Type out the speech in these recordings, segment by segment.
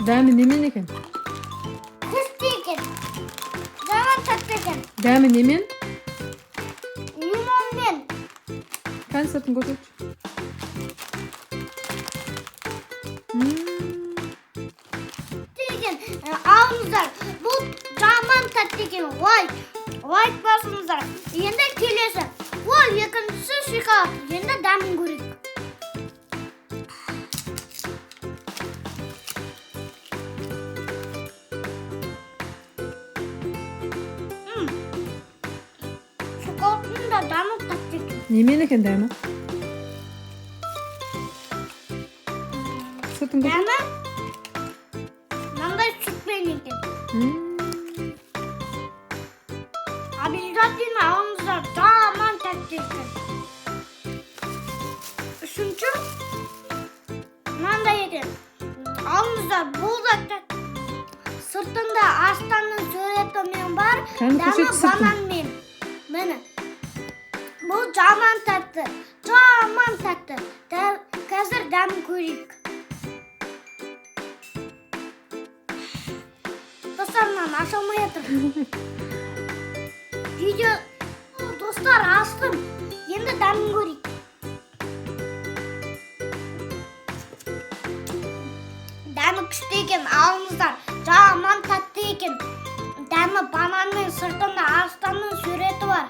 Дәмі немен екен? Күшті екен. Жаман тәтті екен. Дәмі немен? Лимонмен. Қане сыртын көрсетші. Деген алыңыздар. Бұл жаман тәтті екен. Лайк басыңыздар. Енді келесі. Ол екіншісі шоколад. Енді дәмін көрейік. Шоколадтың да дәмі тәтті екен. Немен екен дәмі? Сыртын көрсетші. Дәмі мынандай сүтпен екен. Обязательно алыңыздар. Жаман тәтті екен. Үшінші мынандай екен. Алыңыздар. Бұл да тәтті. Сыртында астанның суреті мен бар. Кәне Дәмі көрсет сыртын. бананмен. Міне. Бұл жаман тәтті. Жаман тәтті. Қазір дәмін көрейік. Достарымнан аша алмай жатыр. Видео достар астым. Енді дәмін көрейік. Дәмі күшті екен, алыңыздар. Жаман тәтті екен. Дәмі бананмен, сыртында астанның суреті бар.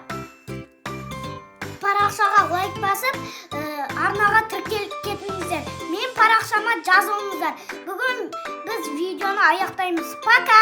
Парақшаға лайк басып, арнаға тіркеліп кетіңіздер. Мен парақшама жазылыңыздар. Бүгін біз видеоны аяқтаймыз. Пока!